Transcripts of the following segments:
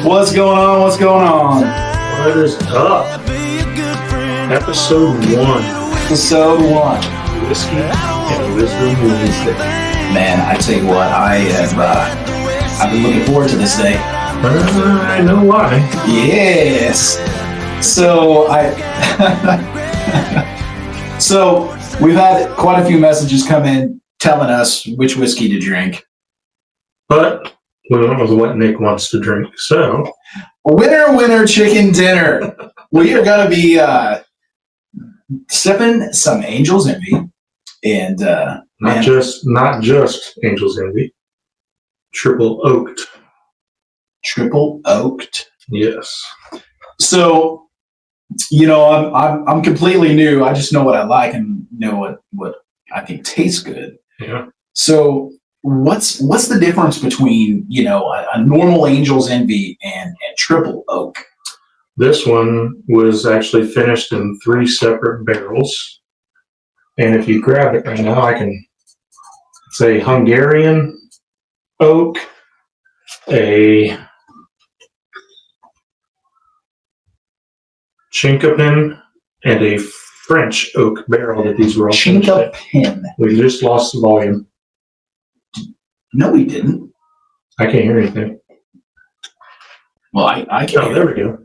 What's going on? What's going on? What is up? Episode 1. Episode 1. Whiskey and Wisdom Wednesday. Man, I tell you what, I've been looking forward to this day. I know why. Yes. So so we've had quite a few messages come in telling us which whiskey to drink. But we went with what Nick wants to drink. So Winner, chicken dinner. We are going to be sipping some Angel's Envy, and not just Angel's Envy, triple oaked. Triple oaked. Yes. So, I'm completely new. I just know what I like and know what I think tastes good. Yeah. So, what's the difference between a normal Angel's Envy and triple oak? This one was actually finished in 3 separate barrels, and if you grab it right now, I can say Hungarian oak, a Chinkapin, and a French oak barrel that these were all Chinkapin. We just lost the volume. No, we didn't. I can't hear anything. Well, I can. Oh, there we go.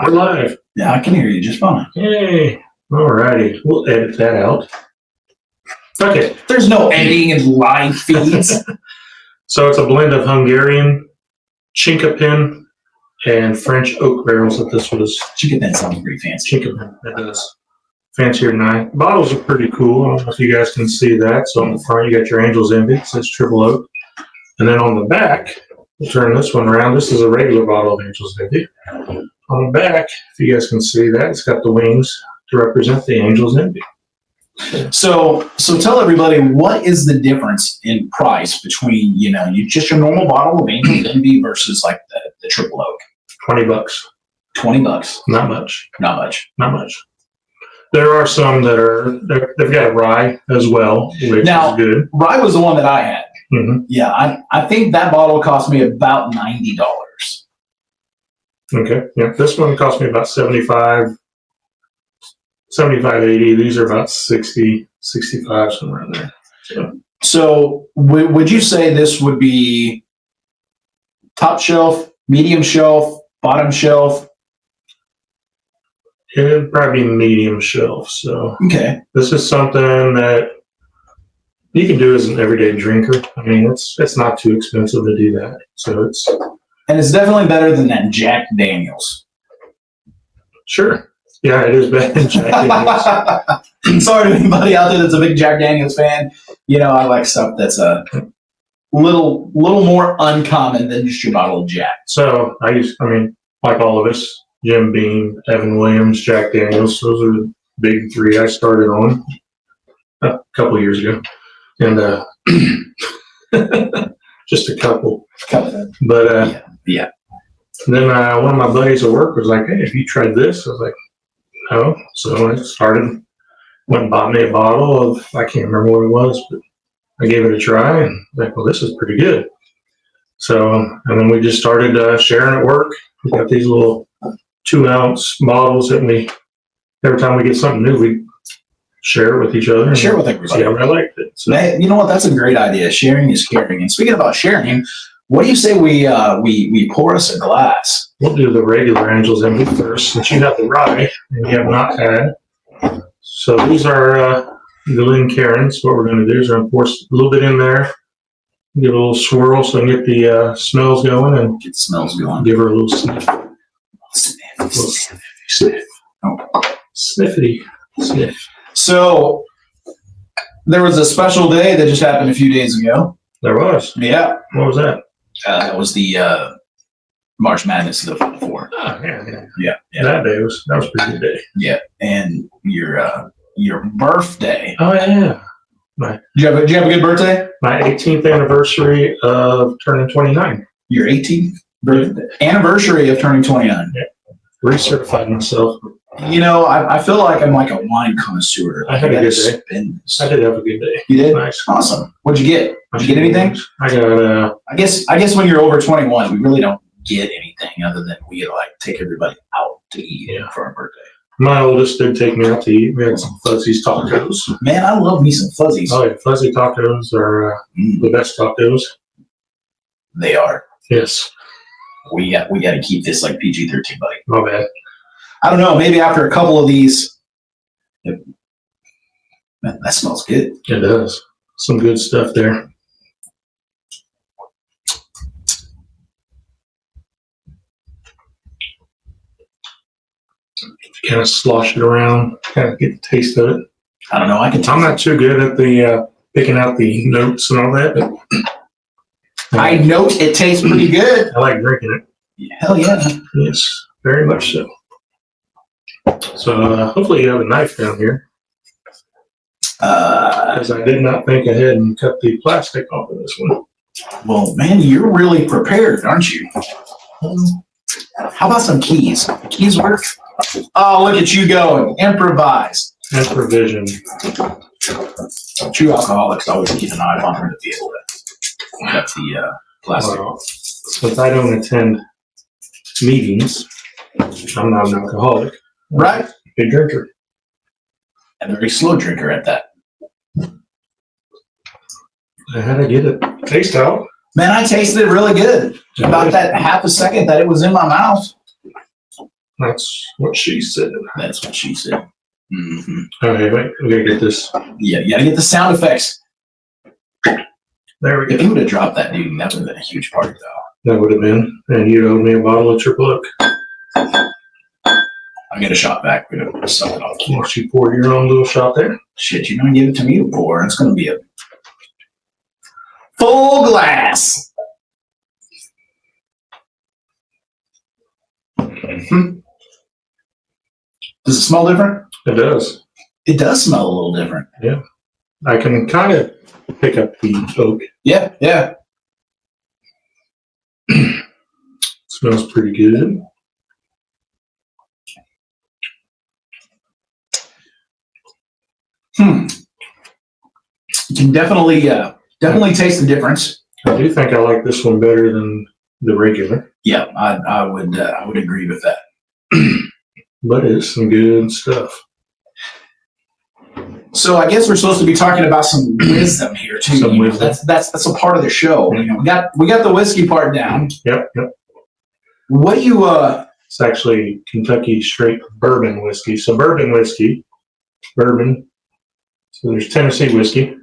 We're live. Yeah, I can hear you just fine. Yay. Alrighty. We'll edit that out. Okay. There's no editing in live feeds. So it's a blend of Hungarian, Chinkapin, and French oak barrels that this was. Chinkapin sounds pretty fancy. Chinkapin, it does. Fancier than I. Bottles are pretty cool. I don't know if you guys can see that. So on the front, you got your Angel's Envy. It says triple oak. And then on the back, we'll turn this one around. This is a regular bottle of Angel's Envy. On the back, if you guys can see that, it's got the wings to represent the Angel's Envy. So tell everybody, what is the difference in price between, your normal bottle of Angel's Envy versus like the triple oak? $20. $20. Not much. Not much. Not much. There are some that they've got rye as well, which is good. Rye was the one that I had. Mm-hmm. Yeah, I think that bottle cost me about $90. Okay. Yeah. This one cost me about $75, $80. These are about $60, $65, somewhere in there. So would you say this would be top shelf, medium shelf, bottom shelf? It'd probably be medium shelf. So okay. This is something that you can do as an everyday drinker. I mean, it's not too expensive to do that. So it's definitely better than that Jack Daniels. Sure. Yeah, it is better than Jack Daniels. Sorry to anybody out there that's a big Jack Daniels fan. I like stuff that's a little more uncommon than just your bottle of Jack. So like all of us, Jim Beam, Evan Williams, Jack Daniels, those are the big 3 I started on a couple years ago. And just a couple. But yeah. Then one of my buddies at work was like, "Hey, have you tried this?" I was like, "No." So I went and bought me a bottle of, I can't remember what it was, but I gave it a try and like, well, this is pretty good. So, and then we just started sharing at work. We got these little 2-ounce bottles that every time we get something new, we share it with each other. Share with everybody. Yeah, I liked it. So. You know what? That's a great idea. Sharing is caring. And speaking about sharing, what do you say we pour us a glass? We'll do the regular Angel's Envy first, since you have the rye and you have not had. So these are Glencairns. What we're going to do is we're going to pour a little bit in there, give it a little swirl so we can get the smells going, and get the smells going. Give her a little sniff. Sniff. Oh. Sniffity. Sniff. So there was a special day that just happened a few days ago. There was? Yeah. What was that? That was the March Madness of the Final Four. Oh, yeah. That was a pretty good day. Yeah. And your birthday. Oh, yeah. Did you have a good birthday? My 18th anniversary of turning 29. Your 18th birthday anniversary of turning 29. Yeah. Recertified myself. I feel like I'm like a wine connoisseur. I had a good day. I did have a good day. You did? Nice. Awesome. What'd you get? Did you get anything? I got I guess when you're over 21, we really don't get anything other than we get to like take everybody out to eat for our birthday. My oldest did take me out to eat. We had some Fuzzy's tacos. Man, I love me some Fuzzies. Oh, yeah. Fuzzy tacos are the best tacos. They are. Yes. We got to keep this like PG-13, buddy. My bad. I don't know. Maybe after a couple of these, man, that smells good. It does. Some good stuff there. Kind of slosh it around, kind of get the taste of it. I don't know. I'm not too good at the picking out the notes and all that, but I note it tastes pretty good. I like drinking it. Hell yeah. Yes, very much so. So hopefully you have a knife down here. Because I did not think ahead and cut the plastic off of this one. Well, man, you're really prepared, aren't you? How about some keys? Keys work? Oh, look at you going. Improvise. Improvision. True alcoholics always keep an eye on her to be able to cut the plastic. Well, since I don't attend meetings, I'm not an alcoholic. Right? Big drinker. A very slow drinker at that. I had to get it taste out. Man, I tasted it really good. About that half a second that it was in my mouth. That's what she said. That's what she said. Mm-hmm. Okay, wait. We gotta get this. Yeah, you gotta get the sound effects. There we go. If you would have dropped that, dude, that would have been a huge party, though. That would have been. And you owed me a bottle of Triple Oak. I'll get a shot back. We're gonna suck it off. Once you pour your own little shot there. Shit, you're gonna give it to me to pour. It's gonna be a full glass. Mm-hmm. Does it smell different? It does. It does smell a little different. Yeah. I can kind of pick up the oak. Yeah, yeah. Smells pretty good. You can definitely taste the difference. I do think I like this one better than the regular. Yeah, I would agree with that. But it's some good stuff. So I guess we're supposed to be talking about some wisdom here too. Some wisdom. That's a part of the show. We got the whiskey part down. Yep. What do you It's actually Kentucky straight bourbon whiskey. So bourbon whiskey, bourbon. So there's Tennessee whiskey.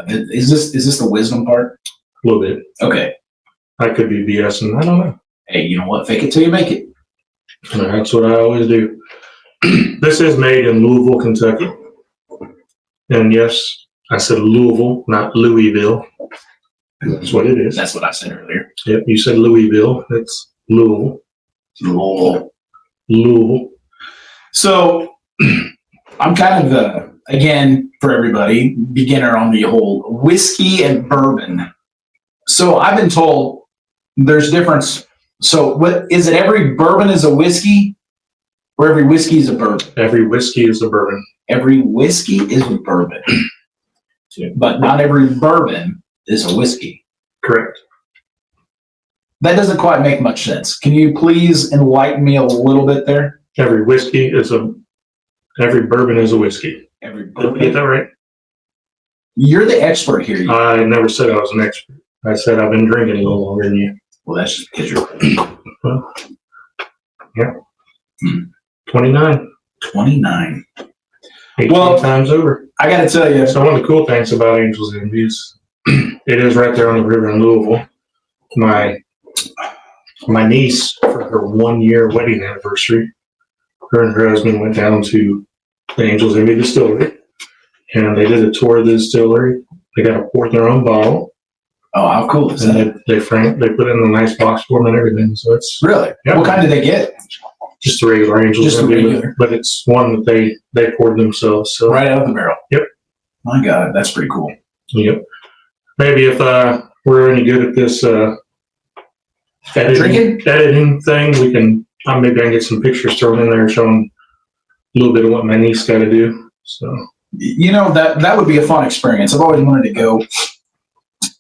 Is this the wisdom part? A little bit. Okay. I could be BSing. I don't know. Hey, you know what? Fake it till you make it. And that's what I always do. This is made in Louisville, Kentucky. And yes, I said Louisville, not Louisville. That's what it is. That's what I said earlier. Yep, you said Louisville. It's Louisville. Louisville. So I'm kind of again, for everybody, beginner on the whole whiskey and bourbon. So I've been told there's difference. So what is it? Every bourbon is a whiskey, or every whiskey is a bourbon? Every whiskey is a bourbon. Every whiskey is a bourbon, but not every bourbon is a whiskey. Correct. That doesn't quite make much sense. Can you please enlighten me a little bit there? Every bourbon is a whiskey. Every Did I bourbon. get that right? You're the expert here. I never said I was an expert. I said I've been drinking a little longer than you. Well, that's just because you're Well, yeah. 29. 29. 18 Well, times over. I got to tell you. So one of the cool things about Angels Envy is it is right there on the river in Louisville. My niece, for her 1-year wedding anniversary, her and her husband went down to the Angels Envy distillery, and they did a tour of the distillery. They got to pour their own bottle. Oh, how cool is And that? they put it in a nice box for them and everything. So it's Really? Yeah. What kind did they get? just a regular Angels Just a Envy, regular. but it's one that they poured themselves. So Right out of the barrel. Yep. My God, that's pretty cool. Yep. Maybe if we're any good at this Drinking? editing thing, we can maybe I can get some pictures thrown in there showing little bit of what my niece got to do. So that would be a fun experience. I've always wanted to go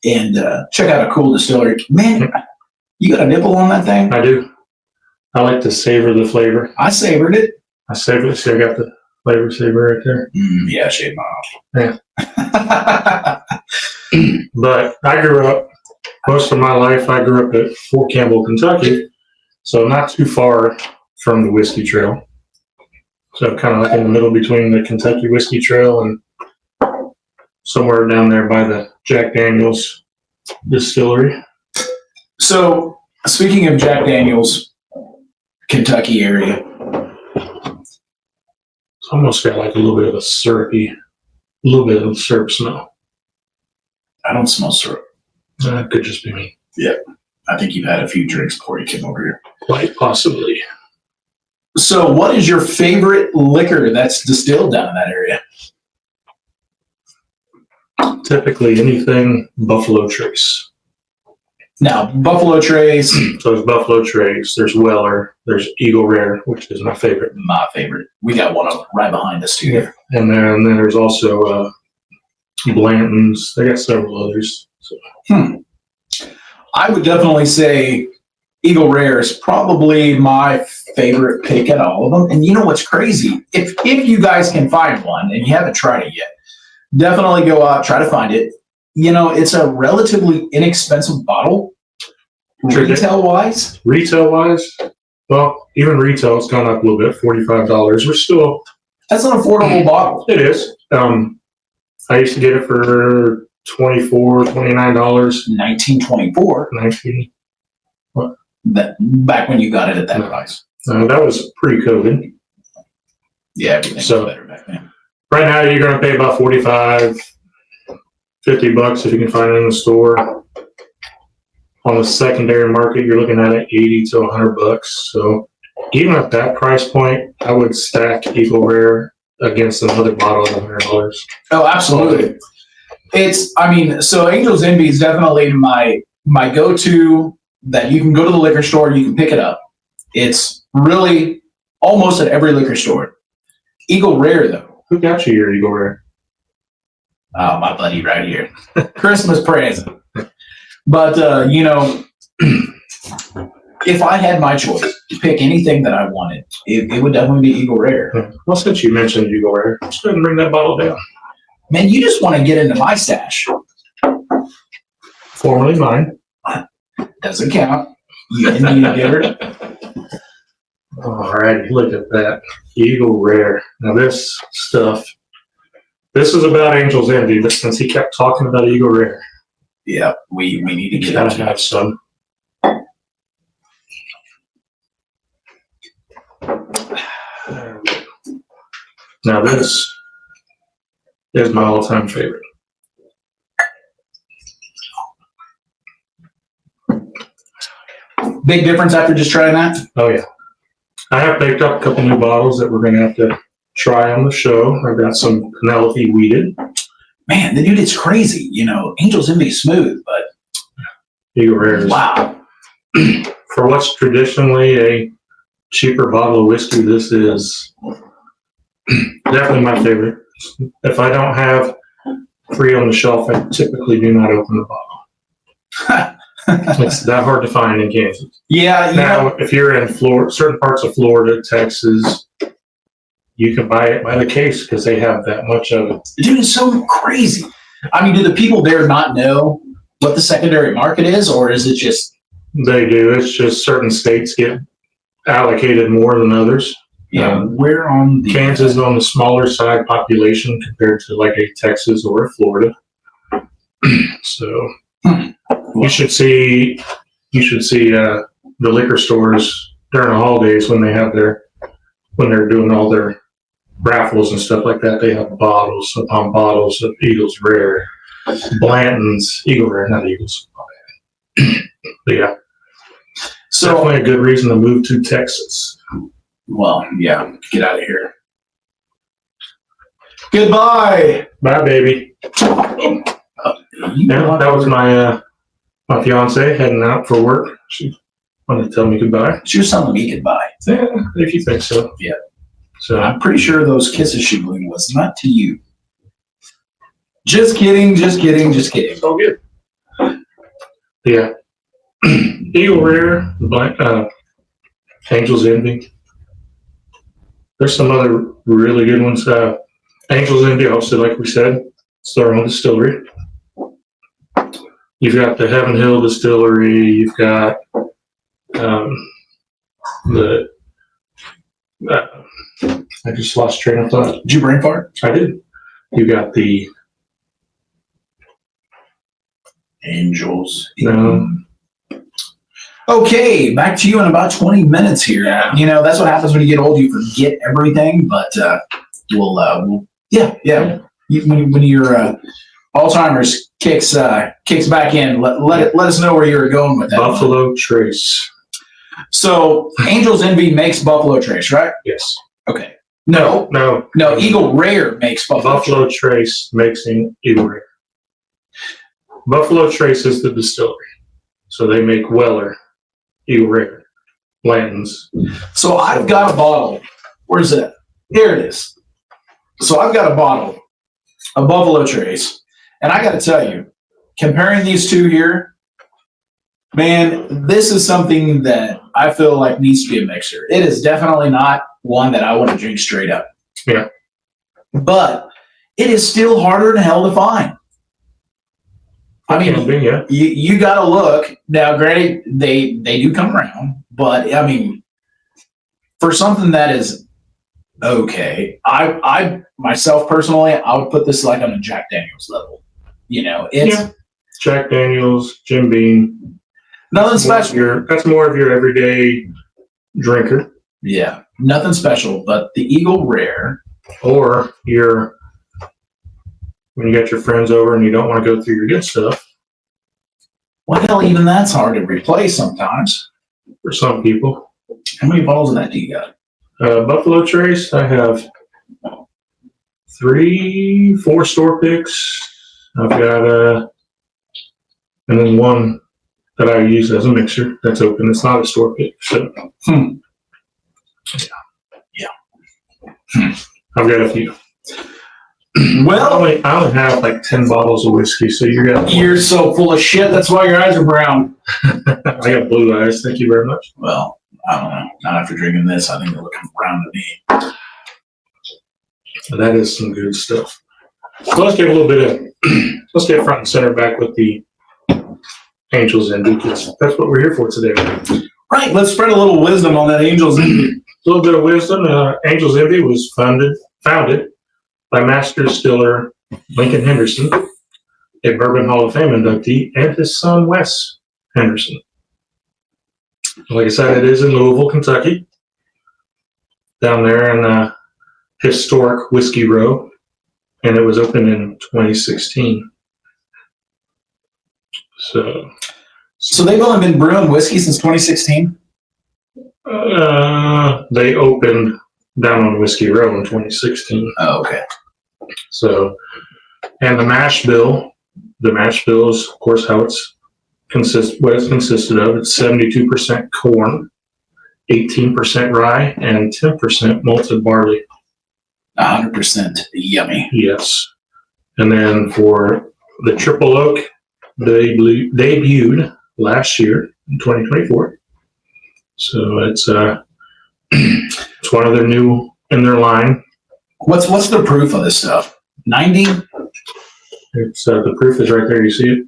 and check out a cool distillery. Man, you got a nipple on that thing? I do. I like to savor the flavor. I savored it. I savored it. See, I got the flavor saver right there. Yeah, shave my off. Yeah. But I grew up, most of my life, I grew up at Fort Campbell, Kentucky. So not too far from the Whiskey Trail. So kind of like in the middle between the Kentucky Whiskey Trail and somewhere down there by the Jack Daniels distillery. So speaking of Jack Daniels, Kentucky area. It's almost got like a little bit of a syrup smell. I don't smell syrup. That could just be me. Yeah. I think you've had a few drinks before you came over here. Quite possibly. So what is your favorite liquor that's distilled down in that area? Typically anything Buffalo Trace. Now, Buffalo Trace. So there's Buffalo Trace, there's Weller, there's Eagle Rare, which is my favorite. My favorite. We got one right behind us too. Yeah. And then there's also Blanton's. They got several others. So. I would definitely say Eagle Rare is probably my favorite pick at all of them. And you know what's crazy? If you guys can find one and you haven't tried it yet, definitely go out, try to find it. It's a relatively inexpensive bottle, retail-wise. Retail-wise? Well, even retail has gone up a little bit, $45. We're still... That's an affordable bottle. It is. I used to get it for $24, $29. 1924. 19. What? Back when you got it at that price. That was pre-COVID. Yeah, everything was better back then. Right now, you're going to pay about $45, $50 if you can find it in the store. On the secondary market, you're looking at it $80 to $100. So even at that price point, I would stack Eagle Rare against another bottle at $100. Oh, absolutely. So Angel's Envy is definitely my go-to that you can go to the liquor store, you can pick it up. It's really almost at every liquor store. Eagle Rare, though. Who got you your Eagle Rare? Oh, my buddy right here. Christmas present. But, if I had my choice to pick anything that I wanted, it would definitely be Eagle Rare. Well, since you mentioned Eagle Rare, let's go ahead and bring that bottle down. Man, you just want to get into my stash. Formerly mine. Doesn't count. You didn't need to give it. All right, look at that. Eagle Rare. Now this is about Angel's Envy, but since he kept talking about Eagle Rare. Yeah, we need to get gotta have some. Now this is my all-time favorite. Big difference after just trying that? Oh yeah. I have picked up a couple new bottles that we're going to have to try on the show. I've got some Penelope Weeded. Man, the dude, it's crazy. Angel's Envy is smooth, but Eagle Rare is, wow. For what's traditionally a cheaper bottle of whiskey, this is definitely my favorite. If I don't have 3 on the shelf, I typically do not open the bottle. It's that hard to find in Kansas. Yeah. Now, if you're in Florida, certain parts of Florida, Texas, you can buy it by the case because they have that much of it. Dude, it's so crazy. Do the people there not know what the secondary market is, or is it just... They do. It's just certain states get allocated more than others. Yeah, we're on the... Kansas is on the smaller side population compared to like a Texas or a Florida. So you should see the liquor stores during the holidays when they're doing all their raffles and stuff like that. They have bottles upon bottles of Eagles Rare, Blanton's, Eagle Rare, not Eagles. But yeah, so definitely a good reason to move to Texas. Well, yeah, get out of here. Goodbye. Bye, baby. Yeah, that was my fiance heading out for work. She wanted to tell me goodbye. She was telling me goodbye. Yeah, if you think so. Yeah. So I'm pretty sure those kisses she blew was not to you. Just kidding. it's all good. Yeah. Eagle Rare, Angel's Envy. There's some other really good ones. Angel's Envy, obviously, like we said, it's their own distillery. You've got the Heaven Hill Distillery. You've got I just lost train of thought. Did you brain fart? I did. You got the Angels. no. Okay, back to you in about 20 minutes here. Yeah. You know, that's what happens when you get old. You forget everything, but we'll when your Alzheimer's kicks back in, let us know where you're going with that. Buffalo Trace. So Angel's Envy makes Buffalo Trace, right? Yes. Okay. No, Eagle Rare makes Buffalo Trace makes Eagle Rare. Buffalo Trace is the distillery, so they make Weller, Eagle Rare, Blanton's. So I've got a bottle. Where's it? Here it is. So I've got a bottle of Buffalo Trace, and I got to tell you, comparing these two here, man, this is something that I feel like needs to be a mixer. It is definitely not one that I want to drink straight up. Yeah. But it is still harder than hell to find. I mean, you got to look. Now, granted, they do come around, but I mean, for something that is okay, I myself personally, I would put this like on a Jack Daniels level. You know, it's Jack Daniels, Jim Beam. Nothing special. That's more of your everyday drinker. Yeah, nothing special, but the Eagle Rare. Or when you got your friends over and you don't want to go through your good stuff. Well, hell, even that's hard to replace sometimes. For some people. How many bottles of that do you got? Buffalo Trace, I have 4 store picks. I've got and then one that I use as a mixer that's open. It's not a store pick. So I've got a few. Well, I only have like 10 bottles of whiskey, so you're so full of shit. That's why your eyes are brown. I got blue eyes. Thank you very much. Well, I don't know. Not after drinking this. I think they're looking brown to me. That is some good stuff. So let's get let's get front and center back with the Angels Envy, because that's what we're here for today. Right. Let's spread a little wisdom on that Angels Envy. A little bit of wisdom. Angels Envy was founded by master distiller Lincoln Henderson, a Bourbon Hall of Fame inductee, and his son Wes Henderson. Like I said, it is in Louisville, Kentucky, down there in historic Whiskey Row, and it was opened in 2016. So they've only been brewing whiskey since 2016? They opened down on Whiskey Row in 2016. Oh, okay. So, and the mash bill is, of course, what it's consisted of. It's 72% corn, 18% rye, and 10% malted barley. 100% yummy. Yes. And then for the Triple Oak, they debuted last year in 2024. So it's one of their new in their line. What's the proof of this stuff? 90? It's the proof is right there. You see it?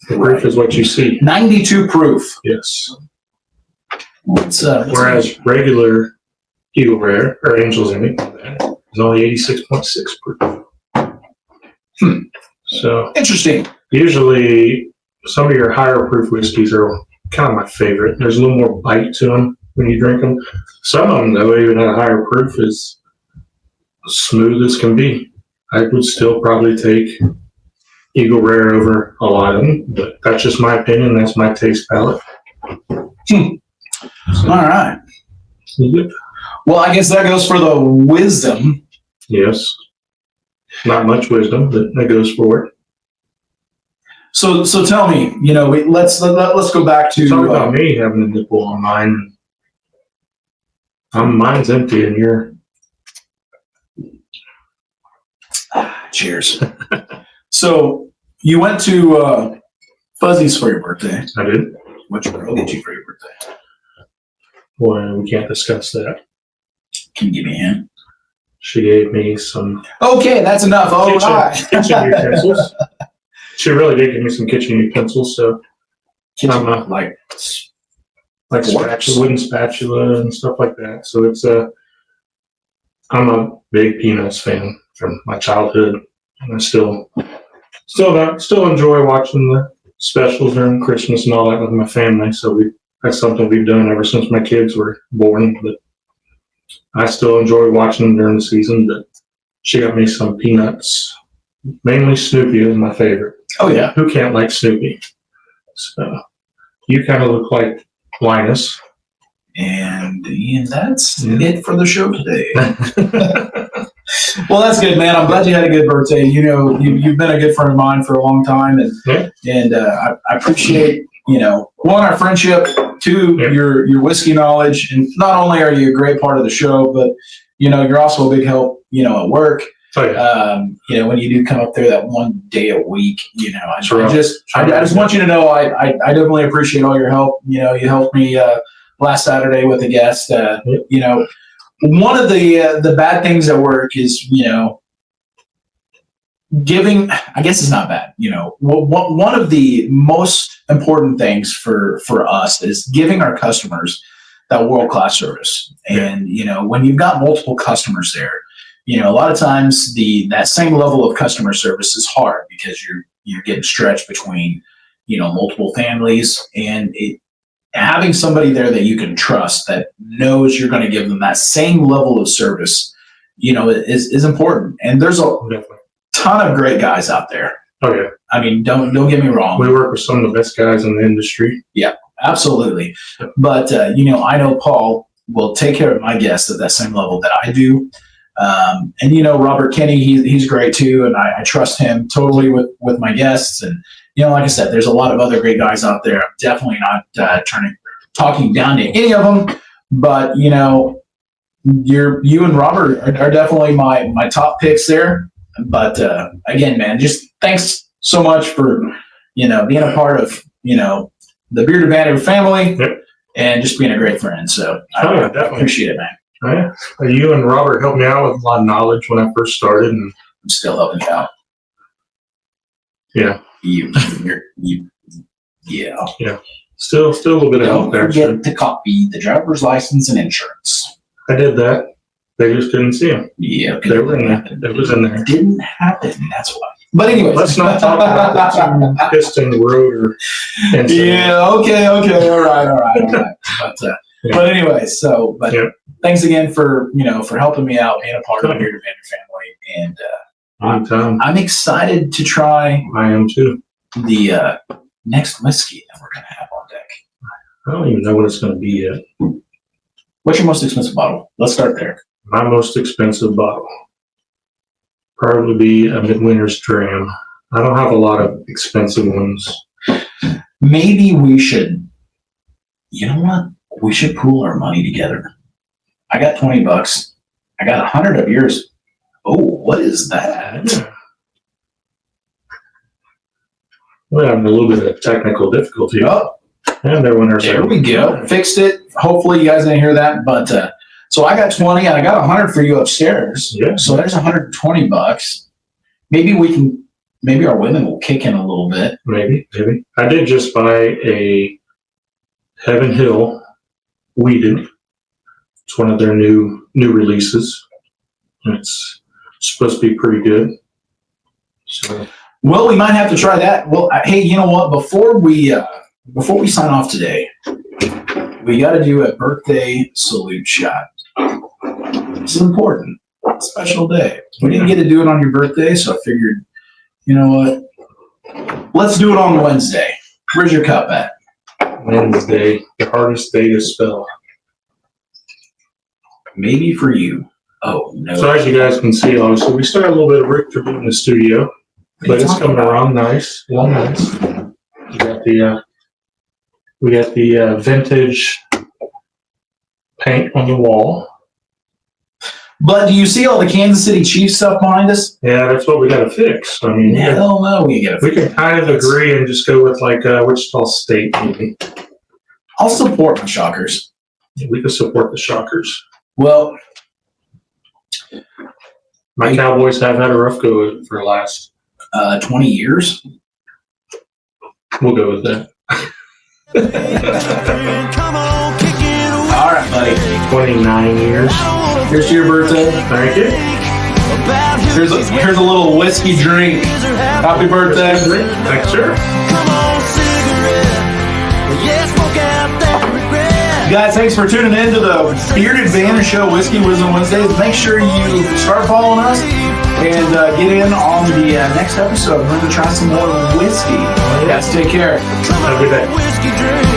The proof is what you see. 92 proof. Yes. Whereas regular Eagle Rare or Angels Envy is only 86.6 proof. So interesting. Usually, some of your higher proof whiskeys are kind of my favorite. There's a little more bite to them when you drink them. Some of them, though, even at a higher proof, is smooth as can be. I would still probably take Eagle Rare over a lot of them, but that's just my opinion. That's my taste palette. All right. Yep. Well, I guess that goes for the wisdom. Yes. Not much wisdom, but that goes for it. So tell me, let's go back to talk about me having a nipple on mine. Mine's empty, and Cheers. So you went to Fuzzy's for your birthday. I did. What'd your girl get you for your birthday? Well, we can't discuss that. Can you give me a hint? She gave me some Okay, that's enough. All right. kitchen utensils. She really did give me some kitchen utensils. So like wooden spatula and stuff like that. So it's I'm a big Peanuts fan from my childhood, and I still enjoy watching the specials during Christmas and all that with my family. So that's something we've done ever since my kids were born. But I still enjoy watching them during the season. But she got me some Peanuts. Mainly Snoopy is my favorite. Oh yeah, who can't like Snoopy? So you kind of look like Linus. And that's it for the show today. Well, that's good, man. I'm glad you had a good birthday. You know, you've been a good friend of mine for a long time, and I appreciate, one, our friendship, two, your whiskey knowledge, and not only are you a great part of the show, but you're also a big help, at work. Oh, yeah. When you do come up there that one day a week, I just want you to know I definitely appreciate all your help. You helped me last Saturday with a guest. One of the bad things at work is giving. I guess it's not bad. One of the most important things for us is giving our customers that world-class service. And when you've got multiple customers there, a lot of times that same level of customer service is hard because you're getting stretched between multiple families, and having somebody there that you can trust, that knows you're going to give them that same level of service, is important. And there's a ton of great guys out there. Oh yeah. I mean, don't get me wrong. We work with some of the best guys in the industry. Yeah, absolutely. But I know Paul will take care of my guests at that same level that I do. And Robert Kinney, he's great too, and I trust him totally with my guests. And like I said, there's a lot of other great guys out there. I'm definitely not talking down to any of them, but you and Robert are definitely my top picks there. But again, man, just thanks so much for being a part of the Bearded Banter family, and just being a great friend. So I appreciate it, man. Yeah. You and Robert helped me out with a lot of knowledge when I first started, and I'm still helping you out. Yeah. Yeah. Still a little bit of help there. Don't forget to copy the driver's license and insurance. I did that. They just couldn't see them. Yeah. They were in there. It was in there. It didn't happen. That's why. But anyways. Let's not talk about the piston rotor. Yeah. Okay. All right. But anyway, thanks again for helping me out, being a part of the Bearded Banter family, and I'm excited to try. I am too. The next whiskey that we're gonna have on deck. I don't even know what it's gonna be yet. What's your most expensive bottle? Let's start there. My most expensive bottle probably be a Midwinter's Dram. I don't have a lot of expensive ones. Maybe we should. You know what? We should pool our money together. I got $20. I got 100 of yours. Oh, what is that? Yeah. We're having a little bit of technical difficulty. Oh, and there we go. Fixed it. Hopefully you guys didn't hear that. But so I got 20 and I got 100 for you upstairs. Yeah. So there's $120. Maybe our women will kick in a little bit. Maybe. I did just buy a Heaven Hill Weeded. It's one of their new releases. It's supposed to be pretty good. So, well, we might have to try that. Well, hey, you know what? Before we sign off today, we got to do a birthday salute shot. This is important. It's a special day. We didn't get to do it on your birthday, so I figured, you know what? Let's do it on Wednesday. Where's your cup at? Wednesday, the hardest day to spell. Maybe for you. Oh, no. So as you guys can see, obviously, we still have a little bit of work to do in the studio, but it's coming around nice. Well, nice. We got the vintage paint on the wall. But do you see all the Kansas City Chiefs stuff behind us? Yeah, that's what we got to fix. I mean, Hell no, we get it. We can kind of agree and just go with like Wichita State, maybe. I'll support my Shockers. We can support the Shockers. Well, my Cowboys have had a rough go for the last 20 years. We'll go with that. All right, buddy. 29 years. Here's to your birthday. Thank you. Here's a little whiskey drink. Happy birthday. Thanks, sir. Guys, thanks for tuning in to the Bearded Banter Show Whiskey Wisdom Wednesdays. Make sure you start following us and get in on the next episode. We're going to try some more whiskey. Yes, take care. Have a good day.